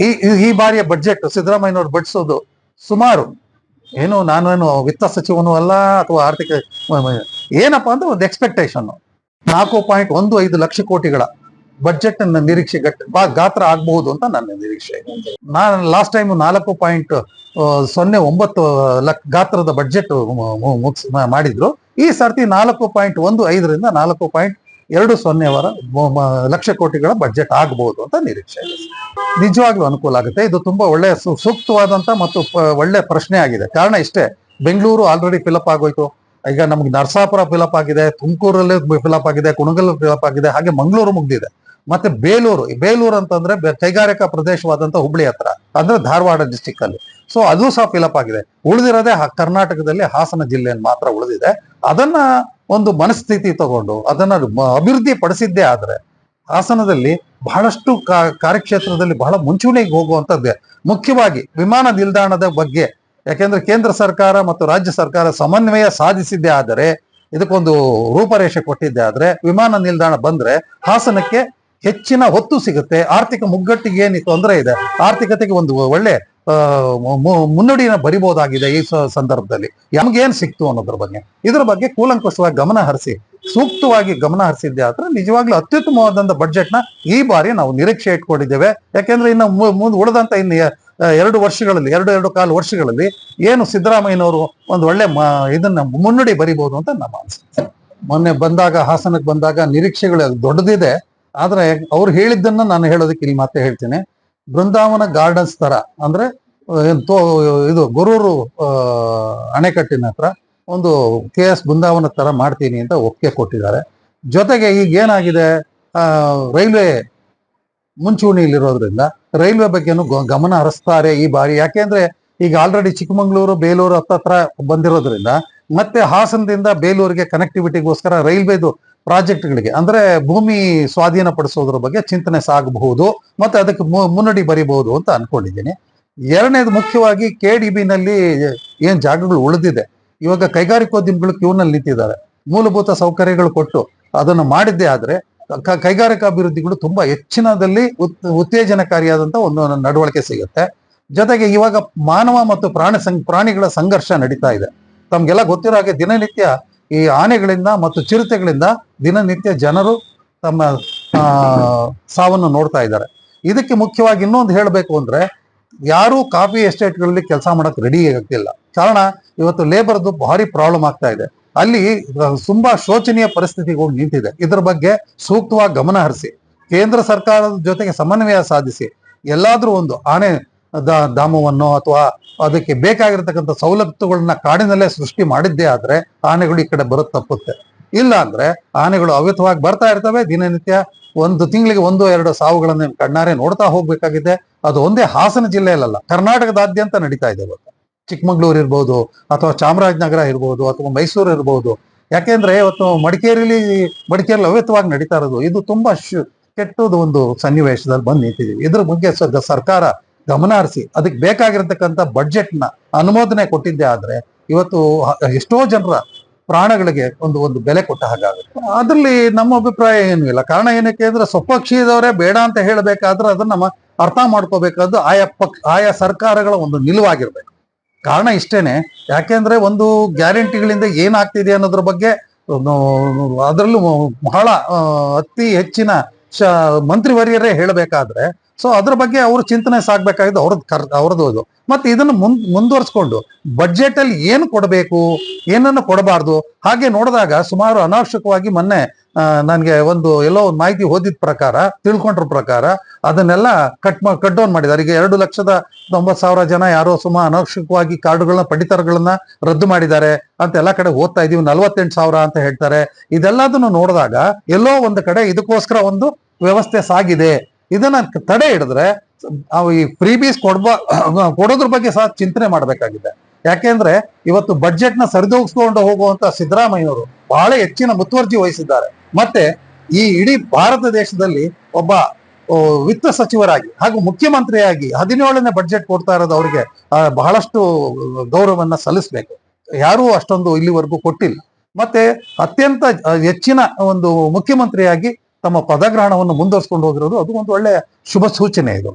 ಈ ಈ ಬಾರಿಯ ಬಡ್ಜೆಟ್ ಸಿದ್ದರಾಮಯ್ಯನವರು ಬಡಿಸೋದು ಸುಮಾರು ಏನು ನಾನೇನು ವಿತ್ತ ಸಚಿವನು ಅಲ್ಲ ಅಥವಾ ಆರ್ಥಿಕ ಏನಪ್ಪಾ ಅಂದ್ರೆ ಒಂದು ಎಕ್ಸ್ಪೆಕ್ಟೇಷನ್ 4.15 ಲಕ್ಷ ಕೋಟಿಗಳ ಬಡ್ಜೆಟ್ ನಿರೀಕ್ಷೆ ಗಾತ್ರ ಆಗಬಹುದು ಅಂತ ನನ್ನ ನಿರೀಕ್ಷೆ. ನಾನು ಲಾಸ್ಟ್ ಟೈಮ್ 4.09 ಗಾತ್ರದ ಬಡ್ಜೆಟ್ ಮಾಡಿದ್ರು. ಈ ಸರ್ತಿ 4.15ರಿಂದ 4.20 ಲಕ್ಷ ಕೋಟಿಗಳ ಬಡ್ಜೆಟ್ ಆಗಬಹುದು ಅಂತ ನಿರೀಕ್ಷೆ ಇದೆ. ನಿಜವಾಗ್ಲೂ ಅನುಕೂಲ ಆಗುತ್ತೆ. ಇದು ತುಂಬಾ ಒಳ್ಳೆ ಸೂಕ್ತವಾದಂತ ಮತ್ತು ಒಳ್ಳೆ ಪ್ರಶ್ನೆ ಆಗಿದೆ. ಕಾರಣ ಇಷ್ಟೇ, ಬೆಂಗಳೂರು ಆಲ್ರೆಡಿ ಫಿಲಪ್ ಆಗೋಯ್ತು. ಈಗ ನಮ್ಗೆ ನರಸಾಪುರ ಫಿಲಪ್ ಆಗಿದೆ, ತುಮಕೂರಲ್ಲಿ ಫಿಲಪ್ ಆಗಿದೆ, ಕುಣಗಲ್ ಫಿಲಪ್ ಆಗಿದೆ, ಹಾಗೆ ಮಂಗಳೂರು ಮುಗ್ದಿದೆ. ಮತ್ತೆ ಬೇಲೂರು ಅಂತಂದ್ರೆ ಕೈಗಾರಿಕಾ ಪ್ರದೇಶವಾದಂತ ಹುಬ್ಳಿ ಹತ್ರ, ಅಂದ್ರೆ ಧಾರವಾಡ ಡಿಸ್ಟಿಕ್ ಅಲ್ಲಿ. ಸೊ ಅದು ಸಹ ಫಿಲಪ್ ಆಗಿದೆ. ಉಳಿದಿರೋದೇ ಕರ್ನಾಟಕದಲ್ಲಿ ಹಾಸನ ಜಿಲ್ಲೆಯಲ್ಲಿ ಮಾತ್ರ ಉಳಿದಿದೆ. ಅದನ್ನ ಒಂದು ಮನಸ್ಥಿತಿ ತಗೊಂಡು ಅದನ್ನ ಅಭಿವೃದ್ಧಿ ಪಡಿಸಿದ್ದೇ ಆದ್ರೆ ಹಾಸನದಲ್ಲಿ ಬಹಳಷ್ಟು ಕಾರ್ಯಕ್ಷೇತ್ರದಲ್ಲಿ ಬಹಳ ಮುಂಚೂಣಿಗೆ ಹೋಗುವಂತದ್ದೇ. ಮುಖ್ಯವಾಗಿ ವಿಮಾನ ನಿಲ್ದಾಣದ ಬಗ್ಗೆ, ಯಾಕೆಂದ್ರೆ ಕೇಂದ್ರ ಸರ್ಕಾರ ಮತ್ತು ರಾಜ್ಯ ಸರ್ಕಾರ ಸಮನ್ವಯ ಸಾಧಿಸಿದ್ದೇ ಆದರೆ, ಇದಕ್ಕೊಂದು ರೂಪರೇಷೆ ಕೊಟ್ಟಿದ್ದೆ ಆದ್ರೆ, ವಿಮಾನ ನಿಲ್ದಾಣ ಬಂದ್ರೆ ಹಾಸನಕ್ಕೆ ಹೆಚ್ಚಿನ ಹೊತ್ತು ಸಿಗುತ್ತೆ. ಆರ್ಥಿಕ ಮುಗ್ಗಟ್ಟಿಗೆ ಏನು ತೊಂದರೆ ಇದೆ, ಆರ್ಥಿಕತೆಗೆ ಒಂದು ಒಳ್ಳೆ ಮುನ್ನುಡಿನ ಬರಿಬಹುದಾಗಿದೆ. ಈ ಸಂದರ್ಭದಲ್ಲಿ ನಮ್ಗೇನ್ ಸಿಕ್ತು ಅನ್ನೋದ್ರ ಬಗ್ಗೆ, ಇದ್ರ ಬಗ್ಗೆ ಕೂಲಂಕುಷವಾಗಿ ಗಮನ ಹರಿಸಿ, ಸೂಕ್ತವಾಗಿ ಗಮನ ಹರಿಸಿದ್ದೆ ಆದ್ರೆ ನಿಜವಾಗ್ಲೂ ಅತ್ಯುತ್ತಮವಾದಂತ ಬಡ್ಜೆಟ್ ನ ಈ ಬಾರಿ ನಾವು ನಿರೀಕ್ಷೆ ಇಟ್ಕೊಂಡಿದ್ದೇವೆ. ಯಾಕೆಂದ್ರೆ ಇನ್ನು ಉಳಿದಂತ ಇನ್ನು 2 ವರ್ಷಗಳಲ್ಲಿ 2.25 ವರ್ಷಗಳಲ್ಲಿ ಏನು ಸಿದ್ದರಾಮಯ್ಯನವರು ಒಂದು ಒಳ್ಳೆ ಇದನ್ನ ಮುನ್ನುಡಿ ಬರಿಬಹುದು ಅಂತ ನಮ್ಮ ಅನಿಸಿಕೆ. ಮೊನ್ನೆ ಬಂದಾಗ ಹಾಸನಕ್ಕೆ ಬಂದಾಗ ನಿರೀಕ್ಷೆಗಳು ದೊಡ್ಡದಿದೆ. ಆದ್ರೆ ಅವ್ರು ಹೇಳಿದ್ದನ್ನ ನಾನು ಹೇಳೋದಕ್ಕೆ ಇಲ್ಲಿ ಮತ್ತೆ ಹೇಳ್ತೀನಿ. ಬೃಂದಾವನ ಗಾರ್ಡನ್ಸ್ ತರ, ಅಂದ್ರೆ ಇದು ಗೊರೂರು ಅಣೆಕಟ್ಟಿನ ಹತ್ರ ಒಂದು KS ಬೃಂದಾವನ ತರ ಮಾಡ್ತೀನಿ ಅಂತ ಒಪ್ಪಿಗೆ ಕೊಟ್ಟಿದ್ದಾರೆ. ಜೊತೆಗೆ ಈಗ ಏನಾಗಿದೆ, ರೈಲ್ವೆ ಮುಂಚೂಣಿಯಲ್ಲಿರೋದ್ರಿಂದ ರೈಲ್ವೆ ಬಗ್ಗೆನೂ ಗಮನ ಹರಿಸ್ತಾರೆ ಈ ಬಾರಿ. ಯಾಕೆಂದ್ರೆ ಈಗ ಆಲ್ರೆಡಿ ಚಿಕ್ಕಮಂಗ್ಳೂರು ಬೇಲೂರು ಹತ್ತತ್ರ ಬಂದಿರೋದ್ರಿಂದ ಮತ್ತೆ ಹಾಸನದಿಂದ ಬೇಲೂರಿಗೆ ಕನೆಕ್ಟಿವಿಟಿಗೋಸ್ಕರ ರೈಲ್ವೆದು ಪ್ರಾಜೆಕ್ಟ್ಗಳಿಗೆ, ಅಂದ್ರೆ ಭೂಮಿ ಸ್ವಾಧೀನ ಪಡಿಸೋದ್ರ ಬಗ್ಗೆ ಚಿಂತನೆ ಸಾಗಬಹುದು ಮತ್ತೆ ಅದಕ್ಕೆ ಮುನ್ನಡಿ ಬರಿಬಹುದು ಅಂತ ಅನ್ಕೊಂಡಿದ್ದೀನಿ. ಎರಡನೇದು ಮುಖ್ಯವಾಗಿ KDB ನಲ್ಲಿ ಏನ್ ಜಾಗಗಳು ಉಳಿದಿದೆ, ಇವಾಗ ಕೈಗಾರಿಕೋದ್ಯಮಿಗಳು ಕ್ಯೂನಲ್ಲಿ ನಿಂತಿದ್ದಾರೆ. ಮೂಲಭೂತ ಸೌಕರ್ಯಗಳು ಕೊಟ್ಟು ಅದನ್ನು ಮಾಡಿದ್ದೇ ಆದ್ರೆ ಕೈಗಾರಿಕಾ ಅಭಿವೃದ್ಧಿಗಳು ತುಂಬಾ ಹೆಚ್ಚಿನದಲ್ಲಿ ಉತ್ತೇಜನಕಾರಿಯಾದಂತ ಒಂದು ನಡವಳಿಕೆ ಸಿಗುತ್ತೆ. ಜೊತೆಗೆ ಇವಾಗ ಮಾನವ ಮತ್ತು ಪ್ರಾಣಿಗಳ ಸಂಘರ್ಷ ನಡೀತಾ ಇದೆ. ತಮ್ಗೆಲ್ಲ ಗೊತ್ತಿರೋ ಹಾಗೆ ದಿನನಿತ್ಯ ಈ ಆನೆಗಳಿಂದ ಮತ್ತು ಚಿರತೆಗಳಿಂದ ದಿನನಿತ್ಯ ಜನರು ತಮ್ಮ ಸಾವನ್ನು ನೋಡ್ತಾ ಇದ್ದಾರೆ. ಇದಕ್ಕೆ ಮುಖ್ಯವಾಗಿ ಇನ್ನೊಂದು ಹೇಳಬೇಕು ಅಂದ್ರೆ, ಯಾರು ಕಾಫಿ ಎಸ್ಟೇಟ್ಗಳಲ್ಲಿ ಕೆಲಸ ಮಾಡಕ್ ರೆಡಿ ಆಗ್ತಿಲ್ಲ. ಕಾರಣ ಇವತ್ತು ಲೇಬರ್ದು ಭಾರಿ ಪ್ರಾಬ್ಲಮ್ ಆಗ್ತಾ ಇದೆ. ಅಲ್ಲಿ ತುಂಬಾ ಶೋಚನೀಯ ಪರಿಸ್ಥಿತಿಗೆ ಹೋಗಿ ನಿಂತಿದೆ. ಇದ್ರ ಬಗ್ಗೆ ಸೂಕ್ತವಾಗಿ ಗಮನ ಹರಿಸಿ ಕೇಂದ್ರ ಸರ್ಕಾರದ ಜೊತೆಗೆ ಸಮನ್ವಯ ಸಾಧಿಸಿ ಎಲ್ಲಾದ್ರೂ ಒಂದು ಆನೆ ಧಾಮವನ್ನು ಅಥವಾ ಅದಕ್ಕೆ ಬೇಕಾಗಿರ್ತಕ್ಕಂಥ ಸವಲತ್ತುಗಳನ್ನ ಕಾಡಿನಲ್ಲೇ ಸೃಷ್ಟಿ ಮಾಡಿದ್ದೇ ಆದ್ರೆ ಆನೆಗಳು ಈ ಕಡೆ ಬರೋದು ತಪ್ಪುತ್ತೆ. ಇಲ್ಲ ಅಂದ್ರೆ ಆನೆಗಳು ಅವಿತವಾಗಿ ಬರ್ತಾ ಇರ್ತವೆ. ದಿನನಿತ್ಯ ಒಂದು ತಿಂಗಳಿಗೆ 1-2 ಸಾವುಗಳನ್ನ ಕಣ್ಣಾರೆ ನೋಡ್ತಾ ಹೋಗ್ಬೇಕಾಗಿದೆ. ಅದು ಒಂದೇ ಹಾಸನ ಜಿಲ್ಲೆಯಲ್ಲ, ಕರ್ನಾಟಕದಾದ್ಯಂತ ನಡೀತಾ ಇದೆ. ಇವತ್ತು ಚಿಕ್ಕಮಂಗ್ಳೂರು ಇರ್ಬೋದು ಅಥವಾ ಚಾಮರಾಜನಗರ ಇರ್ಬೋದು ಅಥವಾ ಮೈಸೂರು ಇರ್ಬೋದು. ಯಾಕೆಂದ್ರೆ ಇವತ್ತು ಮಡಿಕೇರಿಯಲ್ಲಿ ಅವ್ಯತವಾಗಿ ನಡೀತಾ ಇರೋದು ಇದು ತುಂಬಾ ಕೆಟ್ಟದ ಒಂದು ಸನ್ನಿವೇಶದಲ್ಲಿ ಬಂದು ನಿಂತಿದ್ದೀವಿ. ಇದ್ರ ಬಗ್ಗೆ ಸರ್ಕಾರ ಗಮನ ಹರಿಸಿ ಅದಕ್ಕೆ ಬೇಕಾಗಿರ್ತಕ್ಕಂಥ ಬಡ್ಜೆಟ್ ನ ಅನುಮೋದನೆ ಕೊಟ್ಟಿದ್ದೆ ಆದ್ರೆ ಇವತ್ತು ಎಷ್ಟೋ ಜನರ ಪ್ರಾಣಗಳಿಗೆ ಒಂದು ಬೆಲೆ ಕೊಟ್ಟ ಹಾಗಾಗುತ್ತೆ. ಅದ್ರಲ್ಲಿ ನಮ್ಮ ಅಭಿಪ್ರಾಯ ಏನೂ ಇಲ್ಲ. ಕಾರಣ ಏನಕ್ಕೆ ಅಂದ್ರೆ ಸ್ವಪಕ್ಷೀಯದವರೇ ಬೇಡ ಅಂತ ಹೇಳಬೇಕಾದ್ರೆ ಅದನ್ನ ನಮ್ಮ ಅರ್ಥ ಮಾಡ್ಕೋಬೇಕಾದ್ದು ಆಯಾ ಸರ್ಕಾರಗಳ ಒಂದು ನಿಲುವಾಗಿರ್ಬೇಕು. ಕಾರಣ ಇಷ್ಟೇನೆ. ಯಾಕೆಂದ್ರೆ ಒಂದು ಗ್ಯಾರಂಟಿಗಳಿಂದ ಏನಾಗ್ತಿದೆ ಅನ್ನೋದ್ರ ಬಗ್ಗೆ ಅದರಲ್ಲೂ ಬಹಳ ಅತಿ ಹೆಚ್ಚಿನ ಮಂತ್ರಿವರ್ಯರೇ ಹೇಳಬೇಕಾದ್ರೆ, ಸೊ ಅದ್ರ ಬಗ್ಗೆ ಅವ್ರ ಚಿಂತನೆ ಸಾಗ್ಬೇಕಾಗಿದ್ದು ಅವ್ರದ್ದು. ಮತ್ತೆ ಇದನ್ನು ಮುಂದುವರ್ಸ್ಕೊಂಡು ಬಡ್ಜೆಟ್ ಅಲ್ಲಿ ಏನು ಕೊಡಬೇಕು, ಏನನ್ನು ಕೊಡಬಾರ್ದು ಹಾಗೆ ನೋಡಿದಾಗ ಸುಮಾರು ಅನಾವಶ್ಯಕವಾಗಿ ಮೊನ್ನೆ ನನ್ಗೆ ಎಲ್ಲೋ ಒಂದು ಮಾಹಿತಿ ಓದಿದ ಪ್ರಕಾರ, ತಿಳ್ಕೊಂಡ್ರ ಪ್ರಕಾರ ಅದನ್ನೆಲ್ಲ ಕಟ್ ಡೌನ್ ಮಾಡಿದ್ದಾರೆ. ಈಗ 2,90,000 ಜನ ಯಾರೋ ಸುಮಾರು ಅನಾವಶ್ಯಕವಾಗಿ ಕಾರ್ಡುಗಳನ್ನ ಪಡಿತರಗಳನ್ನ ರದ್ದು ಮಾಡಿದ್ದಾರೆ ಅಂತ ಎಲ್ಲ ಕಡೆ ಓದ್ತಾ ಇದೀವಿ. 48,000 ಅಂತ ಹೇಳ್ತಾರೆ. ಇದೆಲ್ಲದನ್ನು ನೋಡಿದಾಗ ಎಲ್ಲೋ ಒಂದು ಕಡೆ ಇದಕ್ಕೋಸ್ಕರ ಒಂದು ವ್ಯವಸ್ಥೆ ಸಾಗಿದೆ. ಇದನ್ನ ತಡೆ ಹಿಡಿದ್ರೆ ಈ ಫ್ರೀಬೀಸ್ ಕೊಡೋದ್ರ ಬಗ್ಗೆ ಸಹ ಚಿಂತನೆ ಮಾಡಬೇಕಾಗಿದೆ. ಯಾಕೆಂದ್ರೆ ಇವತ್ತು ಬಡ್ಜೆಟ್ ನ ಸರಿದೂಗಿಸ್ಕೊಂಡು ಹೋಗುವಂತ ಸಿದ್ದರಾಮಯ್ಯವರು ಬಹಳ ಹೆಚ್ಚಿನ ಮುತುವರ್ಜಿ ವಹಿಸಿದ್ದಾರೆ. ಮತ್ತೆ ಈ ಇಡೀ ಭಾರತ ದೇಶದಲ್ಲಿ ಒಬ್ಬ ವಿತ್ತ ಸಚಿವರಾಗಿ ಹಾಗೂ ಮುಖ್ಯಮಂತ್ರಿಯಾಗಿ 17ನೇ ಬಡ್ಜೆಟ್ ಕೊಡ್ತಾ ಇರೋದು ಅವರಿಗೆ ಬಹಳಷ್ಟು ಗೌರವವನ್ನ ಸಲ್ಲಿಸಬೇಕು. ಯಾರೂ ಅಷ್ಟೊಂದು ಇಲ್ಲಿವರೆಗೂ ಕೊಟ್ಟಿಲ್ಲ. ಮತ್ತೆ ಅತ್ಯಂತ ಹೆಚ್ಚಿನ ಒಂದು ಮುಖ್ಯಮಂತ್ರಿಯಾಗಿ ತಮ್ಮ ಪದಗ್ರಹಣವನ್ನು ಮುಂದುವರಿಸಿಕೊಂಡು ಹೋಗಿರೋದು ಅದು ಒಂದು ಒಳ್ಳೆಯ ಶುಭ ಸೂಚನೆ ಇದು.